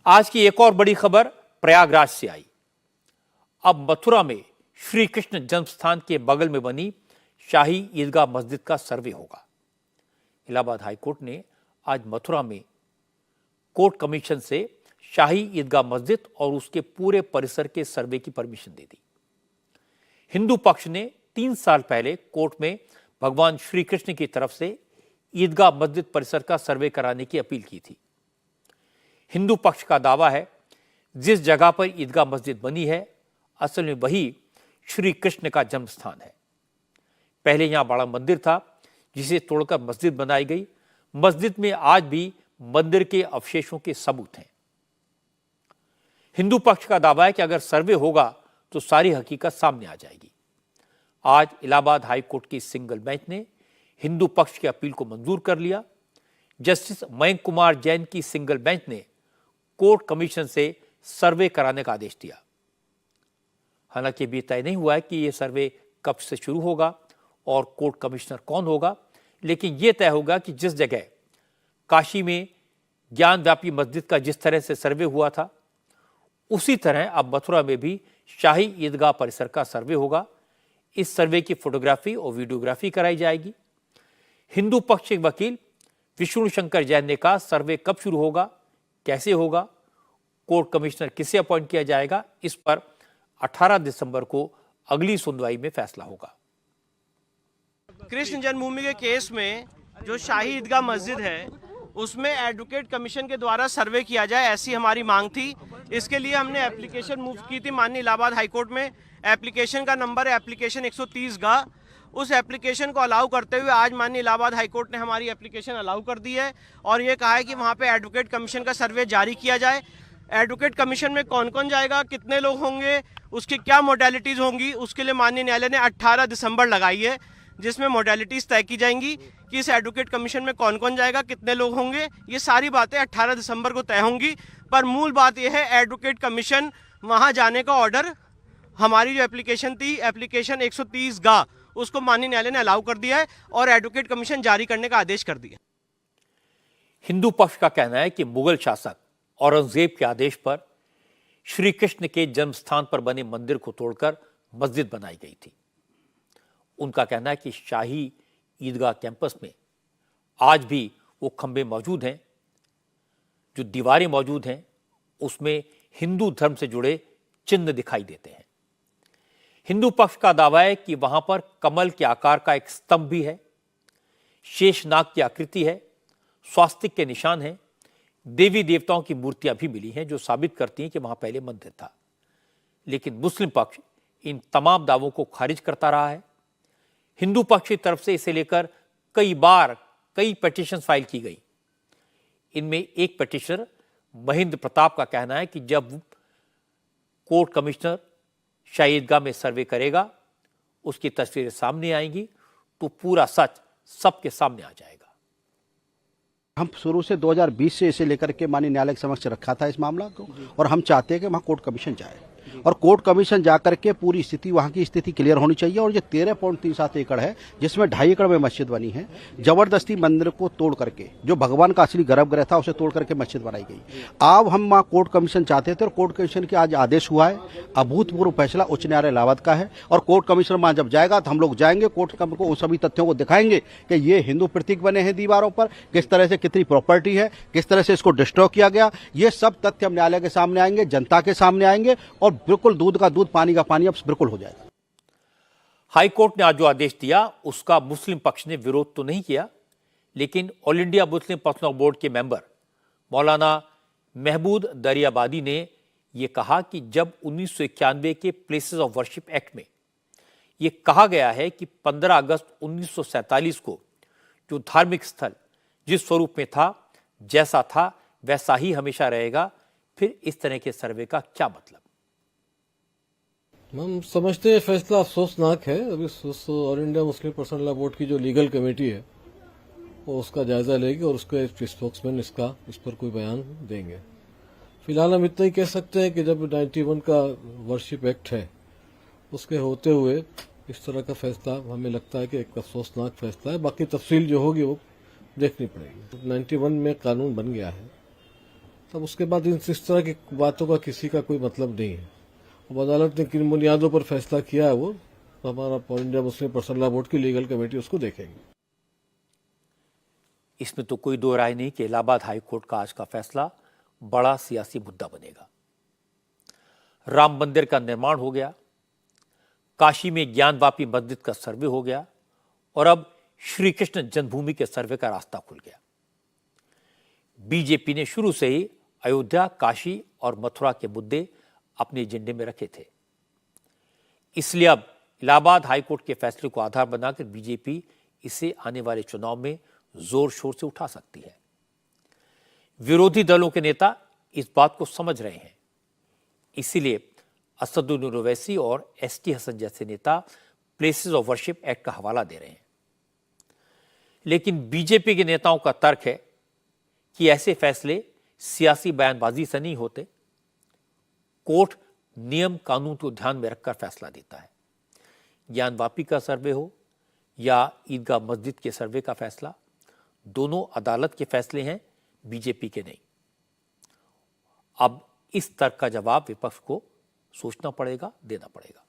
आज की एक और बड़ी खबर प्रयागराज से आई। अब मथुरा में श्री कृष्ण जन्मस्थान के बगल में बनी शाही ईदगाह मस्जिद का सर्वे होगा। इलाहाबाद हाईकोर्ट ने आज मथुरा में कोर्ट कमीशन से शाही ईदगाह मस्जिद और उसके पूरे परिसर के सर्वे की परमिशन दे दी। हिंदू पक्ष ने 3 साल पहले कोर्ट में भगवान श्री कृष्ण की तरफ से ईदगाह मस्जिद परिसर का सर्वे कराने की अपील की थी। हिंदू पक्ष का दावा है जिस जगह पर ईदगाह मस्जिद बनी है असल में वही श्री कृष्ण का जन्म स्थान है। पहले यहां बड़ा मंदिर था जिसे तोड़कर मस्जिद बनाई गई। मस्जिद में आज भी मंदिर के अवशेषों के सबूत हैं। हिंदू पक्ष का दावा है कि अगर सर्वे होगा तो सारी हकीकत सामने आ जाएगी। आज इलाहाबाद हाई कोर्ट की सिंगल बेंच ने हिंदू पक्ष की अपील को मंजूर कर लिया। जस्टिस मयंक कुमार जैन की सिंगल बेंच ने कोर्ट कमीशन से सर्वे कराने का आदेश दिया। हालांकि अभी तय नहीं हुआ है कि यह सर्वे कब से शुरू होगा और कोर्ट कमिश्नर कौन होगा, लेकिन यह तय होगा कि जिस जगह काशी में ज्ञानव्यापी मस्जिद का जिस तरह से सर्वे हुआ था उसी तरह अब मथुरा में भी शाही ईदगाह परिसर का सर्वे होगा। इस सर्वे की फोटोग्राफी और वीडियोग्राफी कराई जाएगी। हिंदू पक्ष के वकील विष्णु शंकर जैन ने कहा सर्वे कब शुरू होगा, कैसे होगा, कोर्ट कमिश्नर किसे अपॉइंट किया जाएगा, इस पर 18 दिसंबर को अगली सुनवाई में फैसला होगा। कृष्ण जन्मभूमि के केस में जो शाही ईदगाह मस्जिद है उसमें एडवोकेट कमीशन के द्वारा सर्वे किया जाए, ऐसी हमारी मांग थी। इसके लिए हमने एप्लीकेशन मूव की थी माननीय इलाहाबाद हाईकोर्ट में। एप्लीकेशन का नंबर है एप्लीकेशन 130 का। उस एप्लीकेशन को अलाउ करते हुए आज माननीय इलाहाबाद हाईकोर्ट ने हमारी एप्लीकेशन अलाउ कर दी है और ये कहा है कि वहाँ पे एडवोकेट कमीशन का सर्वे जारी किया जाए। एडवोकेट कमीशन में कौन कौन जाएगा, कितने लोग होंगे, उसकी क्या मोडेलिटीज़ होंगी, उसके लिए माननीय न्यायालय ने 18 दिसंबर लगाई है जिसमें मोडेलिटीज़ तय की जाएंगी कि इस एडवोकेट कमीशन में कौन कौन जाएगा, कितने लोग होंगे। ये सारी बातें 18 दिसंबर को तय होंगी। पर मूल बात यह है एडवोकेट कमीशन वहाँ जाने का ऑर्डर, हमारी जो एप्लीकेशन थी एप्लीकेशन 130 गा, उसको माननीय न्यायालय ने अलाउ कर दिया है और एडवोकेट कमीशन जारी करने का आदेश कर दिया। हिंदू पक्ष का कहना है कि मुगल शासक औरंगजेब के आदेश पर श्री कृष्ण के जन्म स्थान पर बने मंदिर को तोड़कर मस्जिद बनाई गई थी। उनका कहना है कि शाही ईदगाह कैंपस में आज भी वो खंबे मौजूद हैं, जो दीवारें मौजूद हैं उसमें हिंदू धर्म से जुड़े चिन्ह दिखाई देते हैं। हिंदू पक्ष का दावा है कि वहां पर कमल के आकार का एक स्तंभ भी है, शेषनाग की आकृति है, स्वास्तिक के निशान हैं, देवी देवताओं की मूर्तियां भी मिली हैं जो साबित करती हैं कि वहां पहले मंदिर था। लेकिन मुस्लिम पक्ष इन तमाम दावों को खारिज करता रहा है। हिंदू पक्ष की तरफ से इसे लेकर कई बार कई पिटीशन फाइल की गई। इनमें एक पिटीशनर महेंद्र प्रताप का कहना है कि जब कोर्ट कमिश्नर शाही ईदगाह में सर्वे करेगा उसकी तस्वीरें सामने आएंगी तो पूरा सच सबके सामने आ जाएगा। हम शुरू से 2020 से इसे लेकर के माननीय न्यायालय के समक्ष रखा था इस मामला को, और हम चाहते हैं कि वहाँ कोर्ट कमीशन जाए और कोर्ट कमीशन जाकर के पूरी स्थिति, वहाँ की स्थिति क्लियर होनी चाहिए। और ये 13.37 एकड़ है जिसमें 2.5 एकड़ में मस्जिद बनी है, जबरदस्ती मंदिर को तोड़ करके जो भगवान का असली गर्भगृह था उसे तोड़ करके मस्जिद बनाई गई। अब हम वहाँ कोर्ट कमीशन चाहते थे और कोर्ट कमीशन के आज आदेश हुआ है। अभूतपूर्व फैसला उच्च न्यायालय इलाहाबाद का है और कोर्ट कमिश्नर वहाँ जब जाएगा तो हम लोग जाएंगे, कोर्ट को उन सभी तथ्यों को दिखाएंगे कि ये हिंदू प्रतीक बने हैं दीवारों पर, किस तरह से कितनी प्रॉपर्टी है, किस तरह से इसको डिस्ट्रॉय किया गया। ये सब तथ्य हम न्यायालय के सामने आएंगे, जनता के सामने आएंगे और बिल्कुल दूध का दूध पानी का पानी अब बिल्कुल हो जाएगा। हाई कोर्ट ने आज जो आदेश दिया उसका मुस्लिम पक्ष ने विरोध तो नहीं किया, लेकिन all India Muslim personal board के मेंबर मौलाना महमूद दरियाबादी ने यह कहा कि जब 1991 के प्लेसेस ऑफ वर्शिप एक्ट में यह कहा गया है कि 15 अगस्त 1947 को जो धार्मिक स्थल जिस स्वरूप में था, जैसा था वैसा ही हमेशा रहेगा, फिर इस तरह के सर्वे का क्या मतलब। हम समझते हैं फैसला अफसोसनाक है। अभी all India Muslim personal law board की जो लीगल कमेटी है वो उसका जायजा लेगी और उसके स्पोक्समैन इस पर कोई बयान देंगे। फिलहाल हम इतना ही कह सकते हैं कि जब 91 का वर्शिप एक्ट है उसके होते हुए इस तरह का फैसला हमें लगता है कि एक अफसोसनाक फैसला है। बाकी तफसील जो होगी वो देखनी पड़ेगी। 91 में कानून बन गया है तब उसके बाद इस तरह की बातों का किसी का कोई मतलब नहीं है। अब अदालत ने किन बुनियादों पर फैसला किया है वो हमारा all India Muslim personal law board की लीगल कमेटी उसको देखेगी। इसमें तो कोई दो राय नहीं कि इलाहाबाद हाई कोर्ट का आज का फैसला बड़ा सियासी मुद्दा बनेगा। राम मंदिर का निर्माण हो गया, काशी में ज्ञानवापी मस्जिद का सर्वे हो गया और अब श्री कृष्ण जन्मभूमि के सर्वे का रास्ता खुल गया। बीजेपी ने शुरू से ही अयोध्या, काशी और मथुरा के मुद्दे अपने एजेंडे में रखे थे। इसलिए अब इलाहाबाद हाईकोर्ट के फैसले को आधार बनाकर बीजेपी इसे आने वाले चुनाव में जोर शोर से उठा सकती है। विरोधी दलों के नेता इस बात को समझ रहे हैं, इसीलिए असदुद्दीन ओवैसी और एसटी हसन जैसे नेता प्लेसेस ऑफ वर्शिप एक्ट का हवाला दे रहे हैं। लेकिन बीजेपी के नेताओं का तर्क है कि ऐसे फैसले सियासी बयानबाजी से नहीं होते। कोर्ट नियम कानून को ध्यान में रखकर फैसला देता है। ज्ञानवापी का सर्वे हो या ईदगाह मस्जिद के सर्वे का फैसला, दोनों अदालत के फैसले हैं, बीजेपी के नहीं। अब इस तर्क का जवाब विपक्ष को सोचना पड़ेगा, देना पड़ेगा।